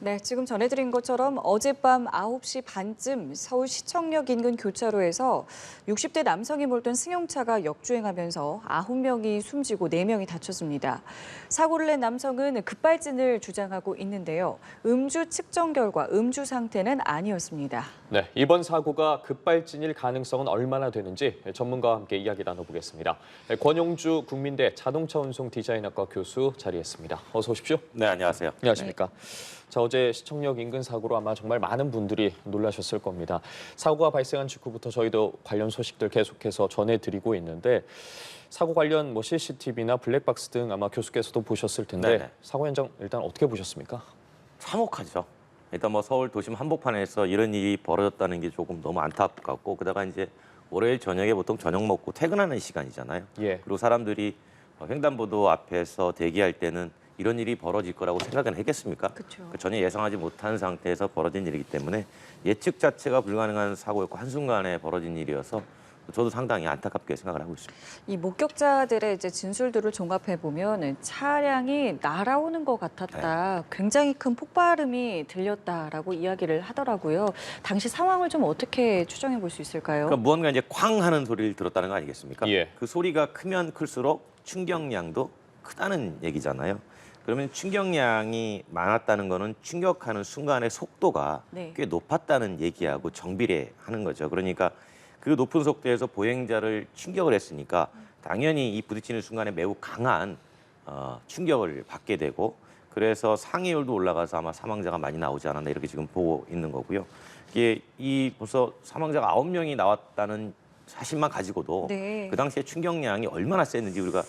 네, 지금 전해드린 것처럼 어젯밤 9시 반쯤 서울 시청역 인근 교차로에서 60대 남성이 몰던 승용차가 역주행하면서 9명이 숨지고 4명이 다쳤습니다. 사고를 낸 남성은 급발진을 주장하고 있는데요. 음주 측정 결과 음주 상태는 아니었습니다. 네, 이번 사고가 급발진일 가능성은 얼마나 되는지 전문가와 함께 이야기 나눠보겠습니다. 권용주 국민대 자동차 운송 디자인학과 교수 자리했습니다. 어서 오십시오. 네, 안녕하세요. 안녕하십니까. 자, 어제 시청역 인근 사고로 아마 정말 많은 분들이 놀라셨을 겁니다. 사고가 발생한 직후부터 저희도 관련 소식들 계속해서 전해드리고 있는데 사고 관련 CCTV나 블랙박스 등 아마 교수께서도 보셨을 텐데 네네. 사고 현장 일단 어떻게 보셨습니까? 참혹하죠. 일단 서울 도심 한복판에서 이런 일이 벌어졌다는 게 조금 너무 안타깝고, 그다가 이제 월요일 저녁에 보통 저녁 먹고 퇴근하는 시간이잖아요. 예. 그리고 사람들이 횡단보도 앞에서 대기할 때는 이런 일이 벌어질 거라고 생각은 했겠습니까? 그렇죠. 전혀 예상하지 못한 상태에서 벌어진 일이기 때문에 예측 자체가 불가능한 사고였고 한순간에 벌어진 일이어서 저도 상당히 안타깝게 생각을 하고 있습니다. 이 목격자들의 진술들을 종합해 보면 차량이 날아오는 것 같았다. 굉장히 큰 폭발음이 들렸다라고 이야기를 하더라고요. 당시 상황을 좀 어떻게 추정해 볼 수 있을까요? 그러니까 무언가 이제 쾅 하는 소리를 들었다는 거 아니겠습니까? 예. 그 소리가 크면 클수록 충격량도 크다는 얘기잖아요. 그러면 충격량이 많았다는 거는 충격하는 순간의 속도가 네. 꽤 높았다는 얘기하고 정비례하는 거죠. 그러니까 그 높은 속도에서 보행자를 충격을 했으니까 당연히 이 부딪히는 순간에 매우 강한 충격을 받게 되고, 그래서 상해율도 올라가서 아마 사망자가 많이 나오지 않았나 이렇게 지금 보고 있는 거고요. 이게 벌써 사망자가 9명이 나왔다는 사실만 가지고도 네. 그 당시에 충격량이 얼마나 셌는지 우리가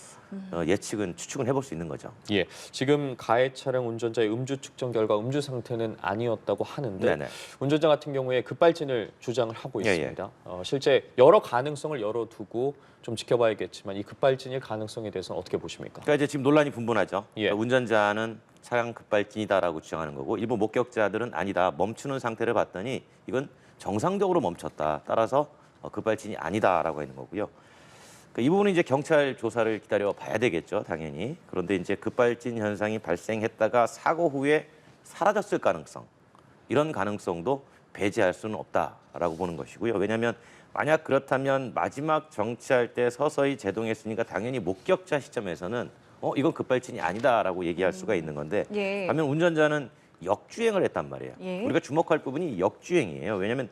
추측은 해볼 수 있는 거죠. 예, 지금 가해 차량 운전자의 음주 측정 결과 음주 상태는 아니었다고 하는데 네네. 운전자 같은 경우에 급발진을 주장을 하고 예, 예. 있습니다. 실제 여러 가능성을 열어두고 좀 지켜봐야겠지만 이 급발진일 가능성에 대해서는 어떻게 보십니까? 그러니까 이제 지금 논란이 분분하죠. 예. 그러니까 운전자는 차량 급발진이다라고 주장하는 거고, 일부 목격자들은 아니다, 멈추는 상태를 봤더니 이건 정상적으로 멈췄다, 따라서 급발진이 아니다라고 하는 거고요. 이 부분은 이제 경찰 조사를 기다려 봐야 되겠죠, 당연히. 그런데 이제 급발진 현상이 발생했다가 사고 후에 사라졌을 가능성, 이런 가능성도 배제할 수는 없다라고 보는 것이고요. 왜냐하면 만약 그렇다면 마지막 정치할 때 서서히 제동했으니까 당연히 목격자 시점에서는 이건 급발진이 아니다라고 얘기할 수가 있는 건데, 예. 반면 운전자는 역주행을 했단 말이에요. 예. 우리가 주목할 부분이 역주행이에요. 왜냐하면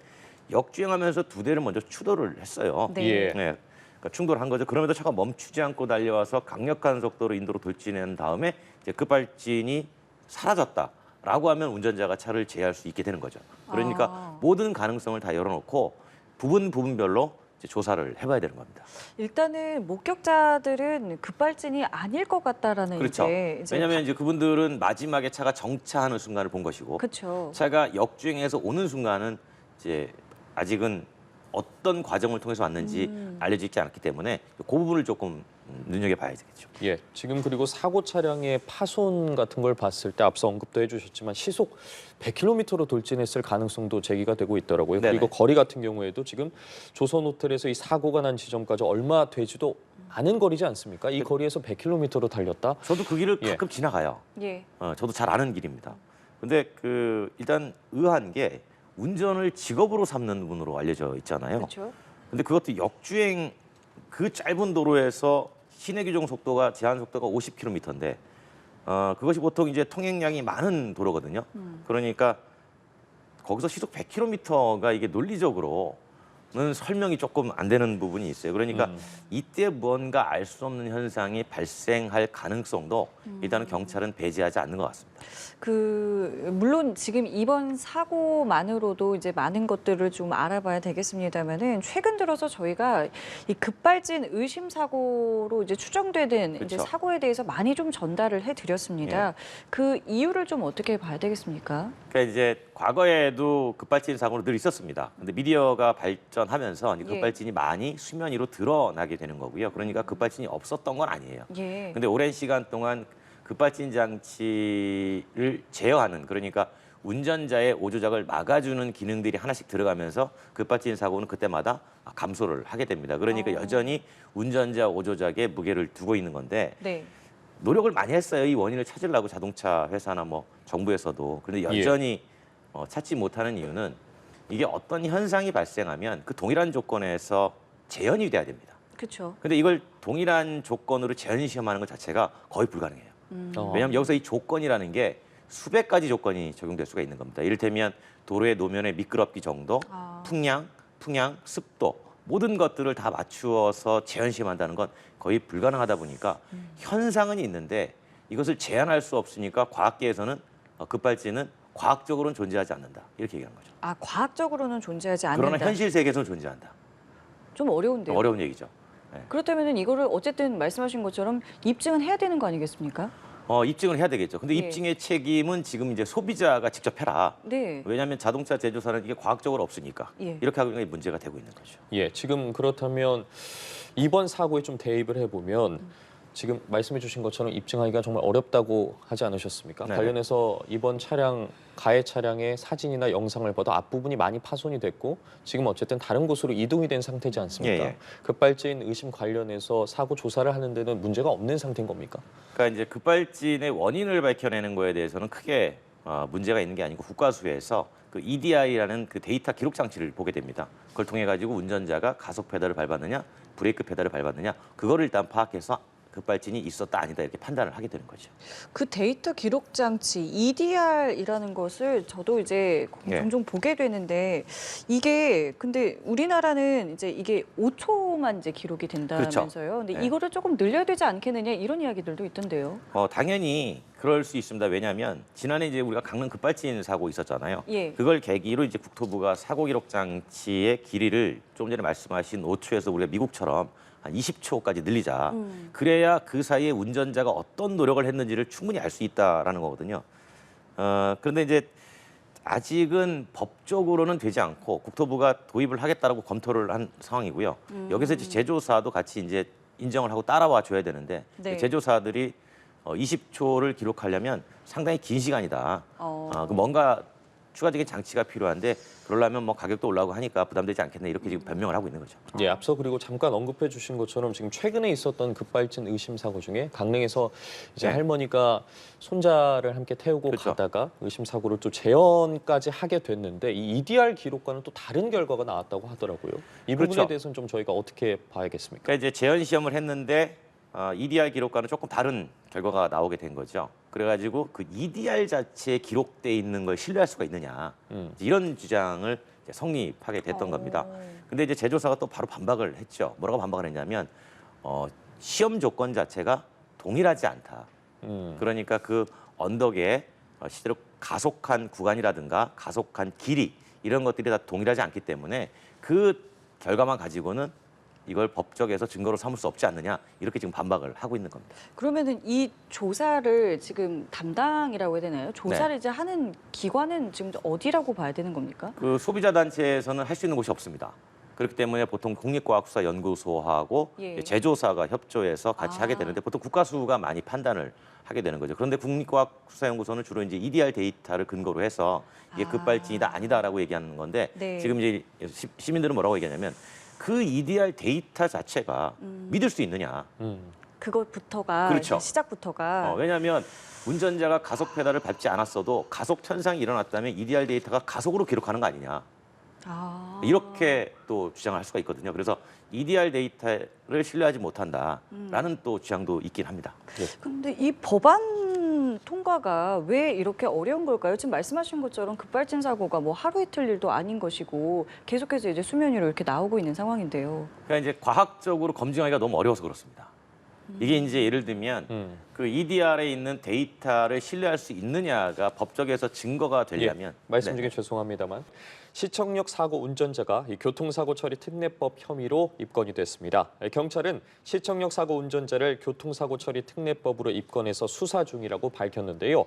역주행하면서 두 대를 먼저 추돌을 했어요. 네. 예. 네. 그러니까 충돌한 거죠. 그럼에도 차가 멈추지 않고 달려와서 강력한 속도로 인도로 돌진한 다음에 이제 급발진이 사라졌다라고 하면 운전자가 차를 제어할 수 있게 되는 거죠. 그러니까 모든 가능성을 다 열어놓고 부분별로 이제 조사를 해봐야 되는 겁니다. 일단은 목격자들은 급발진이 아닐 것 같다라는 그렇죠. 이제 왜냐하면 이제 그분들은 마지막에 차가 정차하는 순간을 본 것이고, 그렇죠. 차가 역주행해서 오는 순간은 이제 아직은 어떤 과정을 통해서 왔는지 알려지지 않았기 때문에 그 부분을 조금 눈여겨봐야 되겠죠. 예, 지금 그리고 사고 차량의 파손 같은 걸 봤을 때 앞서 언급도 해주셨지만 시속 100km로 돌진했을 가능성도 제기가 되고 있더라고요. 네네. 그리고 거리 같은 경우에도 지금 조선 호텔에서 이 사고가 난 지점까지 얼마 되지도 않은 거리지 않습니까? 이 거리에서 100km로 달렸다. 저도 그 길을 예. 가끔 지나가요. 예. 저도 잘 아는 길입니다. 근데 일단 의아한 게 운전을 직업으로 삼는 분으로 알려져 있잖아요. 그렇죠. 근데 그것도 역주행, 그 짧은 도로에서 시내 규정 속도가 제한 속도가 50km인데 그것이 보통 이제 통행량이 많은 도로거든요. 그러니까 거기서 시속 100km가 이게 논리적으로는 설명이 조금 안 되는 부분이 있어요. 그러니까 이때 뭔가 알 수 없는 현상이 발생할 가능성도 일단은 경찰은 배제하지 않는 것 같습니다. 물론 지금 이번 사고만으로도 이제 많은 것들을 좀 알아봐야 되겠습니다만은 최근 들어서 저희가 이 급발진 의심 사고로 이제 추정되는 이제 그렇죠. 사고에 대해서 많이 좀 전달을 해드렸습니다. 예. 그 이유를 좀 어떻게 봐야 되겠습니까? 그러니까 이제 과거에도 급발진 사고는 늘 있었습니다. 근데 미디어가 발전하면서 이 급발진이 많이 수면 위로 드러나게 되는 거고요. 그러니까 급발진이 없었던 건 아니에요. 예. 근데 오랜 시간 동안 급발진 장치를 제어하는, 그러니까 운전자의 오조작을 막아주는 기능들이 하나씩 들어가면서 급발진 사고는 그때마다 감소를 하게 됩니다. 그러니까 여전히 운전자 오조작에 무게를 두고 있는 건데, 네. 노력을 많이 했어요. 이 원인을 찾으려고 자동차 회사나 뭐 정부에서도. 그런데 여전히 찾지 못하는 이유는 이게 어떤 현상이 발생하면 그 동일한 조건에서 재현이 돼야 됩니다. 그렇죠. 근데 이걸 동일한 조건으로 재현 시험하는 것 자체가 거의 불가능해요. 왜냐하면 여기서 이 조건이라는 게 수백 가지 조건이 적용될 수가 있는 겁니다. 이를테면 도로의 노면의 미끄럽기 정도, 풍량, 습도 모든 것들을 다 맞추어서 재현 시험한다는 건 거의 불가능하다 보니까 현상은 있는데 이것을 제한할 수 없으니까 과학계에서는 급발진은 과학적으로는 존재하지 않는다 이렇게 얘기하는 거죠. 아, 과학적으로는 존재하지 않는다. 그러나 현실 세계에서는 존재한다. 좀 어려운데요. 어려운 얘기죠. 그렇다면 이거를 어쨌든 말씀하신 것처럼 입증은 해야 되는 거 아니겠습니까? 입증을 해야 되겠죠. 근데 예. 입증의 책임은 지금 이제 소비자가 직접 해라. 네. 왜냐하면 자동차 제조사는 이게 과학적으로 없으니까 예. 이렇게 하고 있는 게 문제가 되고 있는 거죠. 예, 지금 그렇다면 이번 사고에 좀 대입을 해보면 지금 말씀해 주신 것처럼 입증하기가 정말 어렵다고 하지 않으셨습니까? 네네. 관련해서 이번 차량, 가해 차량의 사진이나 영상을 봐도 앞부분이 많이 파손이 됐고 지금 어쨌든 다른 곳으로 이동이 된 상태지 않습니까? 예, 예. 급발진 의심 관련해서 사고 조사를 하는 데는 문제가 없는 상태인 겁니까? 그러니까 이제 급발진의 원인을 밝혀내는 거에 대해서는 크게 문제가 있는 게 아니고 국가수에서 그 EDI라는 그 데이터 기록 장치를 보게 됩니다. 그걸 통해 가지고 운전자가 가속 페달을 밟았느냐, 브레이크 페달을 밟았느냐, 그거를 일단 파악해서 급발진이 있었다 아니다 이렇게 판단을 하게 되는 거죠. 그 데이터 기록 장치 EDR이라는 것을 저도 이제 예. 종종 보게 되는데 이게 근데 우리나라는 이제 이게 5초만 이제 기록이 된다면서요. 근데 네. 이거를 조금 늘려야 되지 않겠느냐 이런 이야기들도 있던데요. 당연히 그럴 수 있습니다. 왜냐하면 지난해 이제 우리가 강릉 급발진 사고 있었잖아요. 예. 그걸 계기로 이제 국토부가 사고 기록 장치의 길이를 조금 전에 말씀하신 5초에서 우리가 미국처럼 한 20초까지 늘리자. 그래야 그 사이에 운전자가 어떤 노력을 했는지를 충분히 알 수 있다라는 거거든요. 그런데 이제 아직은 법적으로는 되지 않고 국토부가 도입을 하겠다라고 검토를 한 상황이고요. 여기서 이제 제조사도 같이 이제 인정을 하고 따라와 줘야 되는데 네. 제조사들이 20초를 기록하려면 상당히 긴 시간이다. 어. 그 뭔가 추가적인 장치가 필요한데 그러려면 뭐 가격도 올라가고 하니까 부담되지 않겠네 이렇게 지금 변명을 하고 있는 거죠. 예, 앞서 그리고 잠깐 언급해 주신 것처럼 지금 최근에 있었던 급발진 의심 사고 중에 강릉에서 이제 네. 할머니가 손자를 함께 태우고 그렇죠. 가다가 의심 사고를 또 재현까지 하게 됐는데 이 EDR 기록과는 또 다른 결과가 나왔다고 하더라고요. 이 부분에 그렇죠. 대해서는 좀 저희가 어떻게 봐야겠습니까? 그러니까 이제 재현 시험을 했는데 EDR 기록과는 조금 다른 결과가 나오게 된 거죠. 그래가지고 그 EDR 자체에 기록돼 있는 걸 신뢰할 수가 있느냐 이런 주장을 이제 성립하게 됐던 겁니다. 근데 이제 제조사가 또 바로 반박을 했죠. 뭐라고 반박을 했냐면 시험 조건 자체가 동일하지 않다. 그러니까 그 언덕에 실제로 가속한 구간이라든가 가속한 길이 이런 것들이 다 동일하지 않기 때문에 그 결과만 가지고는 이걸 법적에서 증거로 삼을 수 없지 않느냐 이렇게 지금 반박을 하고 있는 겁니다. 그러면은 이 조사를 지금 담당이라고 해야 되나요? 조사를 네. 이제 하는 기관은 지금 어디라고 봐야 되는 겁니까? 그 소비자 단체에서는 할 수 있는 곳이 없습니다. 그렇기 때문에 보통 국립과학수사연구소하고 예. 제조사가 협조해서 같이 하게 되는데 보통 국가수가 많이 판단을 하게 되는 거죠. 그런데 국립과학수사연구소는 주로 이제 EDR 데이터를 근거로 해서 이게 급발진이다 아니다라고 얘기하는 건데 네. 지금 이제 시민들은 뭐라고 얘기하냐면 그 EDR 데이터 자체가 믿을 수 있느냐. 그것부터가 그렇죠. 시작부터가 왜냐하면 운전자가 가속 페달을 밟지 않았어도 가속 현상이 일어났다면 EDR 데이터가 가속으로 기록하는 거 아니냐. 아. 이렇게 또 주장할 수가 있거든요. 그래서 EDR 데이터를 신뢰하지 못한다라는 또 주장도 있긴 합니다. 근데 이 법안 통과가 왜 이렇게 어려운 걸까요? 지금 말씀하신 것처럼 급발진 사고가 뭐 하루 이틀 일도 아닌 것이고 계속해서 이제 수면 위로 이렇게 나오고 있는 상황인데요. 그러니까 이제 과학적으로 검증하기가 너무 어려워서 그렇습니다. 이게 이제 예를 들면 그 EDR에 있는 데이터를 신뢰할 수 있느냐가 법적에서 증거가 되려면 예, 말씀 네. 중에 죄송합니다만 시청역 사고 운전자가 이 교통사고 처리 특례법 혐의로 입건이 됐습니다. 경찰은 시청역 사고 운전자를 교통사고 처리 특례법으로 입건해서 수사 중이라고 밝혔는데요.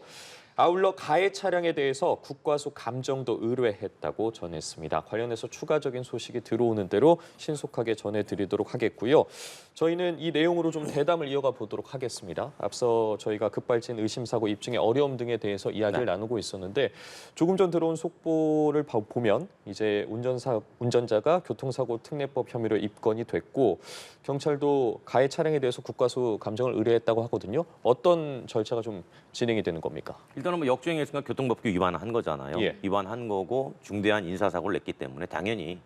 아울러 가해 차량에 대해서 국과수 감정도 의뢰했다고 전했습니다. 관련해서 추가적인 소식이 들어오는 대로 신속하게 전해드리도록 하겠고요. 저희는 이 내용으로 좀 대담을 이어가 보도록 하겠습니다. 앞서 저희가 급발진 의심사고 입증의 어려움 등에 대해서 이야기를 나누고 있었는데 조금 전 들어온 속보를 보면 이제 운전자가 교통사고 특례법 혐의로 입건이 됐고 경찰도 가해 차량에 대해서 국과수 감정을 의뢰했다고 하거든요. 어떤 절차가 좀 진행이 되는 겁니까? 일단은 뭐 역주행했으니까 교통법규 위반한 거잖아요. 예. 위반한 거고 중대한 인사사고를 냈기 때문에 당연히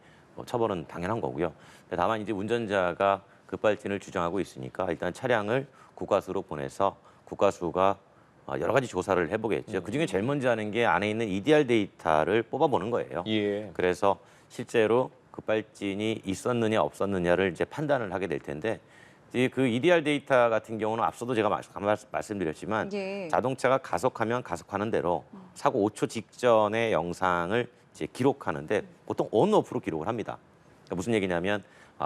처벌은 당연한 거고요. 다만 이제 운전자가 급발진을 주장하고 있으니까 일단 차량을 국과수로 보내서 국과수가 여러 가지 조사를 해보겠죠. 그중에 제일 먼저 하는 게 안에 있는 EDR 데이터를 뽑아보는 거예요. 예. 그래서 실제로 급발진이 있었느냐 없었느냐를 이제 판단을 하게 될 텐데 이제 그 EDR 데이터 같은 경우는 앞서도 제가 말씀드렸지만 예. 자동차가 가속하면 가속하는 대로 사고 5초 직전의 영상을 이제 기록하는데 보통 온오프로 기록을 합니다. 그러니까 무슨 얘기냐면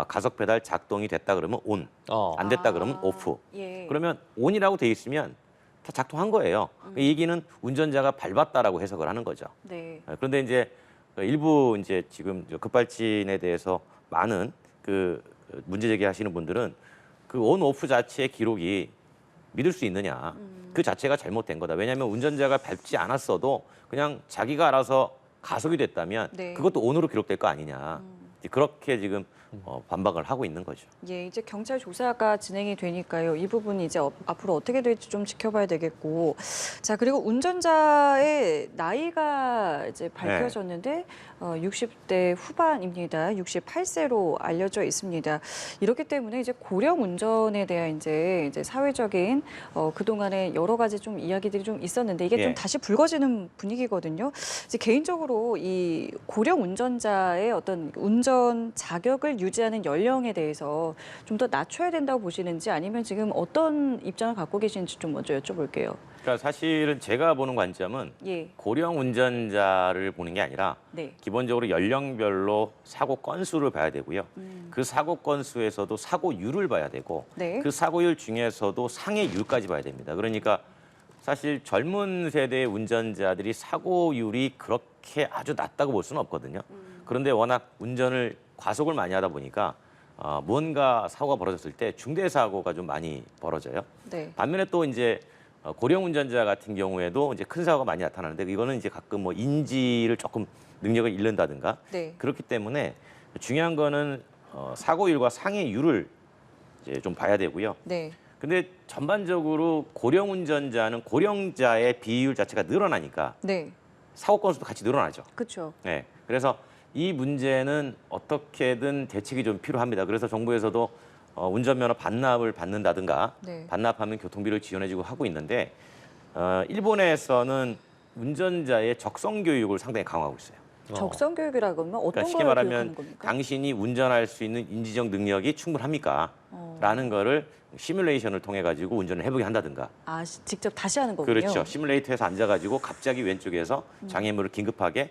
가속 페달 작동이 됐다 그러면 온, 안 됐다 그러면 오프. 예. 그러면 온이라고 돼 있으면 다 작동한 거예요. 이 얘기는 운전자가 밟았다라고 해석을 하는 거죠. 네. 그런데 이제 일부 이제 지금 급발진에 대해서 많은 그 문제 제기하시는 분들은 그 온 오프 자체의 기록이 믿을 수 있느냐? 그 자체가 잘못된 거다. 왜냐하면 운전자가 밟지 않았어도 그냥 자기가 알아서 가속이 됐다면 네. 그것도 온으로 기록될 거 아니냐? 이제 그렇게 지금 반박을 하고 있는 거죠. 예, 이제 경찰 조사가 진행이 되니까요. 이 부분이 이제 앞으로 어떻게 될지 좀 지켜봐야 되겠고. 자, 그리고 운전자의 나이가 이제 밝혀졌는데 60대 후반입니다. 68세로 알려져 있습니다. 이렇기 때문에 이제 고령 운전에 대한 이제 사회적인 그동안에 여러 가지 좀 이야기들이 좀 있었는데 이게 좀 예. 다시 불거지는 분위기거든요. 이제 개인적으로 이 고령 운전자의 어떤 운전 자격을 유지하는 연령에 대해서 좀 더 낮춰야 된다고 보시는지 아니면 지금 어떤 입장을 갖고 계신지 좀 먼저 여쭤볼게요. 그러니까 사실은 제가 보는 관점은 예, 고령 운전자를 보는 게 아니라 네, 기본적으로 연령별로 사고 건수를 봐야 되고요. 그 사고 건수에서도 사고율을 봐야 되고 네, 그 사고율 중에서도 상해율까지 봐야 됩니다. 그러니까 사실 젊은 세대의 운전자들이 사고율이 그렇게 아주 낮다고 볼 수는 없거든요. 그런데 워낙 운전을 과속을 많이 하다 보니까 무언가 사고가 벌어졌을 때 중대 사고가 좀 많이 벌어져요. 네, 반면에 또 이제 고령 운전자 같은 경우에도 이제 큰 사고가 많이 나타나는데 이거는 이제 가끔 뭐 인지를 조금 능력을 잃는다든가 네, 그렇기 때문에 중요한 거는 사고율과 상해율을 이제 좀 봐야 되고요. 네, 근데 전반적으로 고령 운전자는 고령자의 비율 자체가 늘어나니까 네, 사고 건수도 같이 늘어나죠. 그렇죠. 네. 그래서 이 문제는 어떻게든 대책이 좀 필요합니다. 그래서 정부에서도 운전면허 반납을 받는다든가 네. 반납하면 교통비를 지원해주고 하고 있는데 일본에서는 운전자의 적성 교육을 상당히 강화하고 있어요. 적성 교육이라고 하면 어떤 그러니까 쉽게 걸 말하면 교육하는 겁니까? 당신이 운전할 수 있는 인지적 능력이 충분합니까? 라는 거를 시뮬레이션을 통해 가지고 운전을 해보게 한다든가. 직접 다시 하는 거군요. 그렇죠. 시뮬레이터에서 앉아가지고 갑자기 왼쪽에서 장애물을 긴급하게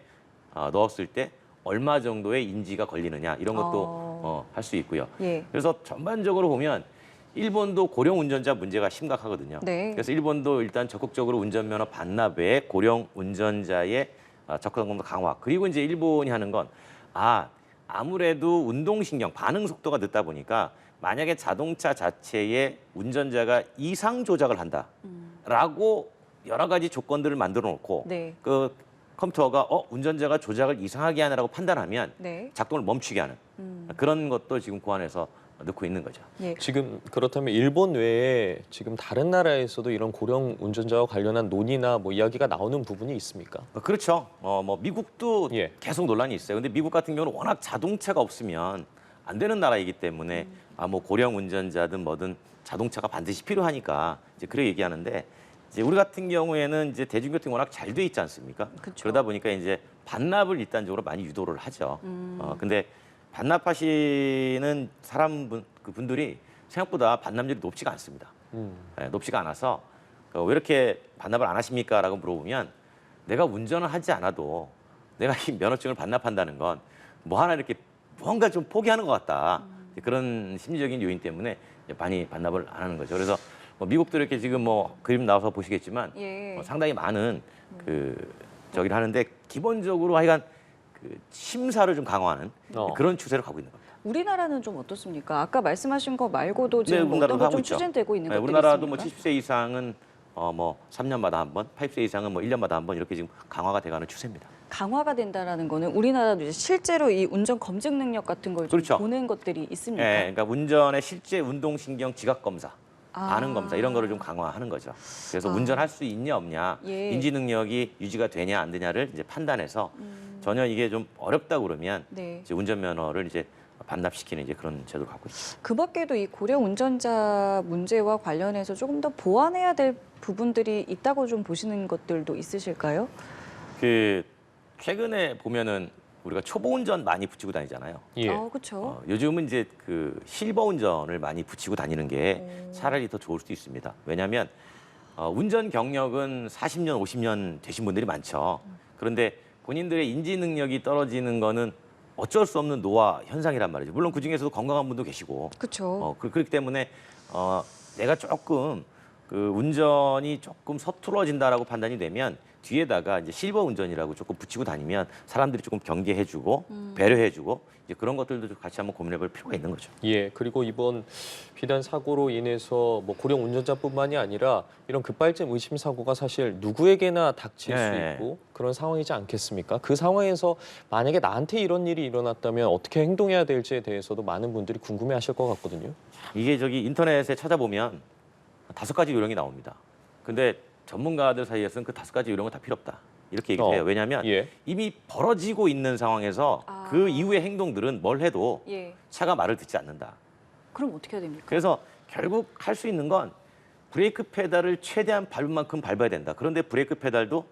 넣었을 때 얼마 정도의 인지가 걸리느냐 이런 것도 할 수 있고요. 예, 그래서 전반적으로 보면 일본도 고령 운전자 문제가 심각하거든요. 네. 그래서 일본도 일단 적극적으로 운전면허 반납 외에 고령 운전자의 접근성도 강화. 그리고 이제 일본이 하는 건 아무래도 운동신경 반응 속도가 늦다 보니까 만약에 자동차 자체에 운전자가 이상 조작을 한다라고 여러 가지 조건들을 만들어 놓고 네, 그 컴퓨터가 운전자가 조작을 이상하게 하느라고 판단하면 네, 작동을 멈추게 하는 그런 것도 지금 고안해서 넣고 있는 거죠. 예, 지금 그렇다면 일본 외에 지금 다른 나라에서도 이런 고령 운전자와 관련한 논의나 뭐 이야기가 나오는 부분이 있습니까? 그렇죠. 뭐 미국도 예. 계속 논란이 있어요. 근데 미국 같은 경우는 워낙 자동차가 없으면 안 되는 나라이기 때문에 뭐 고령 운전자든 뭐든 자동차가 반드시 필요하니까 이제 그래 얘기하는데 이제 우리 같은 경우에는 이제 대중교통이 워낙 잘 돼 있지 않습니까? 그쵸. 그러다 보니까 이제 반납을 일단적으로 많이 유도를 하죠. 근데 반납하시는 그분들이 생각보다 반납률이 높지가 않습니다. 높지가 않아서 왜 이렇게 반납을 안 하십니까?라고 물어보면 내가 운전을 하지 않아도 내가 이 면허증을 반납한다는 건 뭐 하나 이렇게 뭔가 좀 포기하는 것 같다. 그런 심리적인 요인 때문에 많이 반납을 안 하는 거죠. 그래서 뭐 미국도 이렇게 지금 뭐 그림 나와서 보시겠지만 예. 상당히 많은 저기를 하는데 기본적으로 하여간 그 심사를 좀 강화하는 그런 추세로 가고 있는 겁니다. 우리나라는 좀 어떻습니까? 아까 말씀하신 거 말고도 지금 뭐 우리나라도 어떤 하고 거좀 있죠. 추진되고 있는 것들이 우리나라도 뭐 있습니까? 70세 이상은 뭐 3년마다 한 번, 80세 이상은 뭐 1년마다 한 번 이렇게 지금 강화가 돼가는 추세입니다. 강화가 된다라는 거는 우리나라도 이제 실제로 이 운전 검증 능력 같은 걸 좀 그렇죠. 보는 것들이 있습니까? 예, 그러니까 운전의 실제 운동신경 지각 검사, 아. 반응 검사 이런 거를 좀 강화하는 거죠. 그래서 운전할 수 있냐 없냐, 예. 인지 능력이 유지가 되냐 안 되냐를 이제 판단해서 전혀 이게 좀 어렵다 그러면 네. 이제 운전면허를 이제 반납시키는 이제 그런 제도를 갖고 있죠. 그 밖에도 이 고령 운전자 문제와 관련해서 조금 더 보완해야 될 부분들이 있다고 좀 보시는 것들도 있으실까요? 그 최근에 보면은 우리가 초보 운전 많이 붙이고 다니잖아요. 예. 그렇죠. 요즘은 이제 그 실버 운전을 많이 붙이고 다니는 게 차라리 더 좋을 수도 있습니다. 왜냐하면 운전 경력은 40년, 50년 되신 분들이 많죠. 그런데 본인들의 인지 능력이 떨어지는 거는 어쩔 수 없는 노화 현상이란 말이죠. 물론 그 중에서도 건강한 분도 계시고, 그렇죠. 그렇기 때문에 내가 조금 그 운전이 조금 서툴어진다라고 판단이 되면 뒤에다가 이제 실버 운전이라고 조금 붙이고 다니면 사람들이 조금 경계해주고 배려해주고 이제 그런 것들도 좀 같이 한번 고민해볼 필요가 있는 거죠. 예, 그리고 이번 비단 사고로 인해서 뭐 고령 운전자뿐만이 아니라 이런 급발진 의심 사고가 사실 누구에게나 닥칠 수 네. 있고 그런 상황이지 않겠습니까? 그 상황에서 만약에 나한테 이런 일이 일어났다면 어떻게 행동해야 될지에 대해서도 많은 분들이 궁금해하실 것 같거든요. 이게 저기 인터넷에 찾아보면 5가지 요령이 나옵니다. 근데 전문가들 사이에서는 그 5가지 요령은 다 필요 없다. 이렇게 얘기를 해요. 왜냐하면 예. 이미 벌어지고 있는 상황에서 아. 그 이후의 행동들은 뭘 해도 예. 차가 말을 듣지 않는다. 그럼 어떻게 해야 됩니까? 그래서 결국 할 수 있는 건 브레이크 페달을 최대한 밟을 만큼 밟아야 된다. 그런데 브레이크 페달도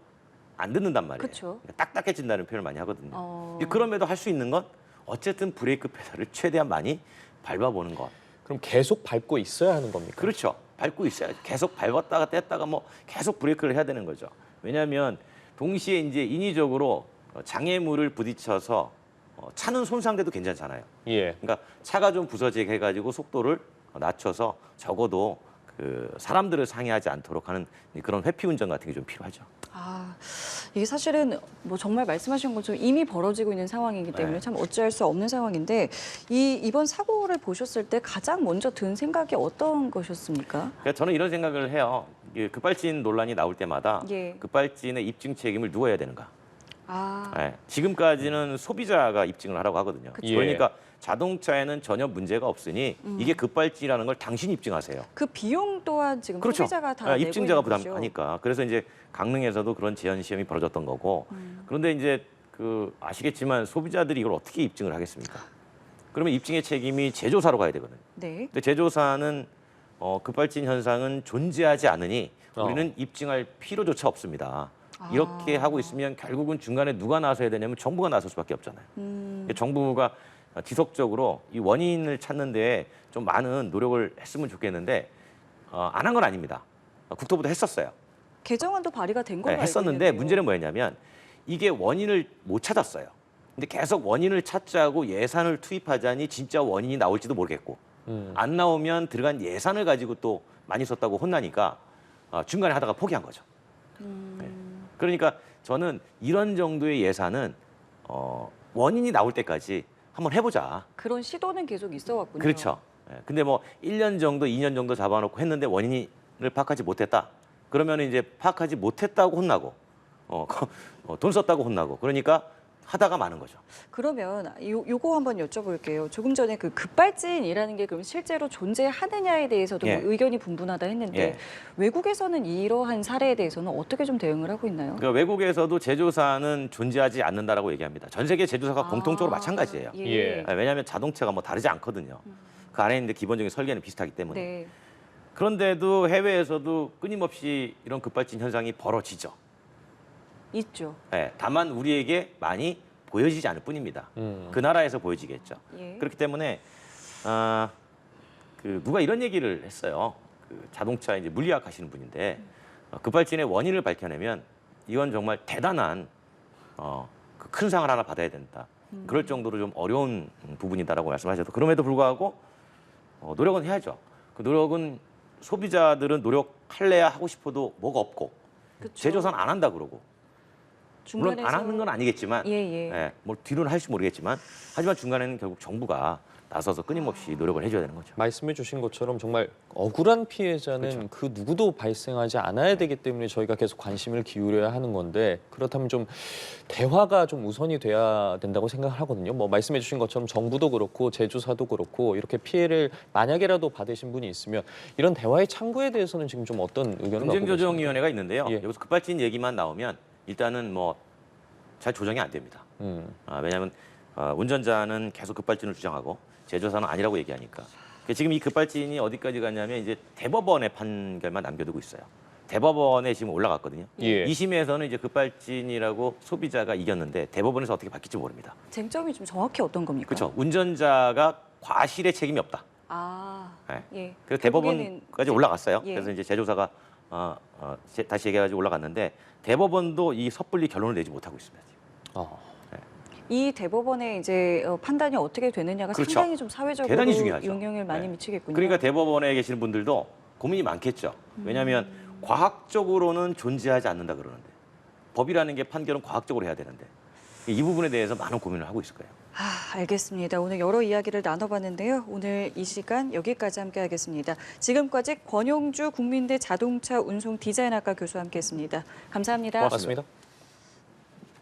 안 듣는단 말이에요. 그쵸. 그러니까 딱딱해진다는 표현을 많이 하거든요. 어. 그럼에도 할 수 있는 건 어쨌든 브레이크 페달을 최대한 많이 밟아보는 것. 그럼 계속 밟고 있어야 하는 겁니까? 그렇죠. 밟고 있어야 계속 밟았다가 뗐다가 뭐 계속 브레이크를 해야 되는 거죠. 왜냐하면 동시에 이제 인위적으로 장애물을 부딪혀서 차는 손상돼도 괜찮잖아요. 예. 그러니까 차가 좀 부서지게 해가지고 속도를 낮춰서 적어도 그 사람들을 상해하지 않도록 하는 그런 회피 운전 같은 게 좀 필요하죠. 아, 이게 사실은 뭐 정말 말씀하신 것처럼 이미 벌어지고 있는 상황이기 때문에 네. 참 어찌할 수 없는 상황인데 이번 사고를 보셨을 때 가장 먼저 든 생각이 어떤 것이었습니까? 그러니까 저는 이런 생각을 해요. 이게 급발진 논란이 나올 때마다 예. 급발진의 입증 책임을 누가 해야 되는가? 아, 네. 지금까지는 소비자가 입증을 하라고 하거든요. 그쵸. 그러니까 자동차에는 전혀 문제가 없으니 이게 급발진이라는 걸 당신이 입증하세요. 그 비용 또한 지금 그렇죠. 소비자가 다 네, 내고 입증자가 있는 거죠. 부담하니까. 그래서 이제 강릉에서도 그런 제한 시험이 벌어졌던 거고. 그런데 이제 그 아시겠지만 소비자들이 이걸 어떻게 입증을 하겠습니까? 그러면 입증의 책임이 제조사로 가야 되거든요. 네. 근데 제조사는 급발진 현상은 존재하지 않으니 우리는 입증할 필요조차 없습니다. 이렇게 하고 있으면 결국은 중간에 누가 나서야 되냐면 정부가 나설 수밖에 없잖아요. 정부가 지속적으로 이 원인을 찾는 데 좀 많은 노력을 했으면 좋겠는데 안 한 건 아닙니다. 국토부도 했었어요. 개정안도 발의가 된 걸로 네, 알고 했었는데 있는데요. 문제는 뭐였냐면 이게 원인을 못 찾았어요. 근데 계속 원인을 찾자고 예산을 투입하자니 진짜 원인이 나올지도 모르겠고 안 나오면 들어간 예산을 가지고 또 많이 썼다고 혼나니까 중간에 하다가 포기한 거죠. 네. 그러니까 저는 이런 정도의 예산은 원인이 나올 때까지 한번 해보자. 그런 시도는 계속 있어 왔군요. 그렇죠. 예, 근데 뭐 1년 정도, 2년 정도 잡아놓고 했는데 원인을 파악하지 못했다. 그러면 이제 파악하지 못했다고 혼나고, 돈 썼다고 혼나고, 그러니까 하다가 마는 거죠. 그러면 요거 한번 여쭤볼게요. 조금 전에 그 급발진이라는 게 그럼 실제로 존재하느냐에 대해서도 예. 뭐 의견이 분분하다 했는데 예. 외국에서는 이러한 사례에 대해서는 어떻게 좀 대응을 하고 있나요? 그러니까 외국에서도 제조사는 존재하지 않는다라고 얘기합니다. 전 세계 제조사가 공통적으로 마찬가지예요. 예. 예. 왜냐하면 자동차가 뭐 다르지 않거든요. 그 안에 있는 기본적인 설계는 비슷하기 때문에. 네. 그런데도 해외에서도 끊임없이 이런 급발진 현상이 벌어지죠. 있죠. 예, 다만 우리에게 많이 보여지지 않을 뿐입니다. 그 나라에서 보여지겠죠. 예. 그렇기 때문에 그 누가 이런 얘기를 했어요. 그 자동차 이제 물리학 하시는 분인데 급발진의 원인을 밝혀내면 이건 정말 대단한 그 큰 상을 하나 받아야 된다. 그럴 정도로 좀 어려운 부분이다라고 말씀하셔도 그럼에도 불구하고 노력은 해야죠. 그 노력은 소비자들은 노력할래야 하고 싶어도 뭐가 없고 그쵸. 제조사는 안 한다 그러고 물론 안 중간에서 하는 건 아니겠지만 예. 뭐 뒤로는 할지 모르겠지만 하지만 중간에는 결국 정부가 나서서 끊임없이 노력을 해줘야 되는 거죠. 말씀해 주신 것처럼 정말 억울한 피해자는 그렇죠. 그 누구도 발생하지 않아야 되기 때문에 저희가 계속 관심을 기울여야 하는 건데 그렇다면 좀 대화가 좀 우선이 돼야 된다고 생각을 하거든요. 뭐 말씀해 주신 것처럼 정부도 그렇고 제조사도 그렇고 이렇게 피해를 만약에라도 받으신 분이 있으면 이런 대화의 창구에 대해서는 지금 좀 어떤 의견을 갖고 계십니까? 분쟁조정위원회가 있는데요. 예. 여기서 급발진 얘기만 나오면 일단은 뭐 잘 조정이 안 됩니다. 왜냐하면 운전자는 계속 급발진을 주장하고 제조사는 아니라고 얘기하니까. 지금 이 급발진이 어디까지 갔냐면 이제 대법원의 판결만 남겨두고 있어요. 대법원에 지금 올라갔거든요. 예. 2심에서는 이제 급발진이라고 소비자가 이겼는데 대법원에서 어떻게 바뀔지 모릅니다. 쟁점이 좀 정확히 어떤 겁니까? 그렇죠. 운전자가 과실의 책임이 없다. 아, 네. 예. 그래서 결국에는 대법원까지 올라갔어요. 예. 그래서 이제 제조사가 다시 얘기해가지고 올라갔는데 대법원도 이 섣불리 결론을 내지 못하고 있습니다. 이 대법원의 이제 판단이 어떻게 되느냐가 그렇죠. 상당히 좀 사회적으로 대단히 중요하죠. 영향을 많이 네. 미치겠군요. 그러니까 대법원에 계시는 분들도 고민이 많겠죠. 왜냐하면 과학적으로는 존재하지 않는다 그러는데 법이라는 게 판결은 과학적으로 해야 되는데 이 부분에 대해서 많은 고민을 하고 있을 거예요. 알겠습니다. 오늘 여러 이야기를 나눠봤는데요. 오늘 이 시간 여기까지 함께하겠습니다. 지금까지 권용주 국민대 자동차 운송 디자인학과 교수와 함께했습니다. 감사합니다. 고맙습니다.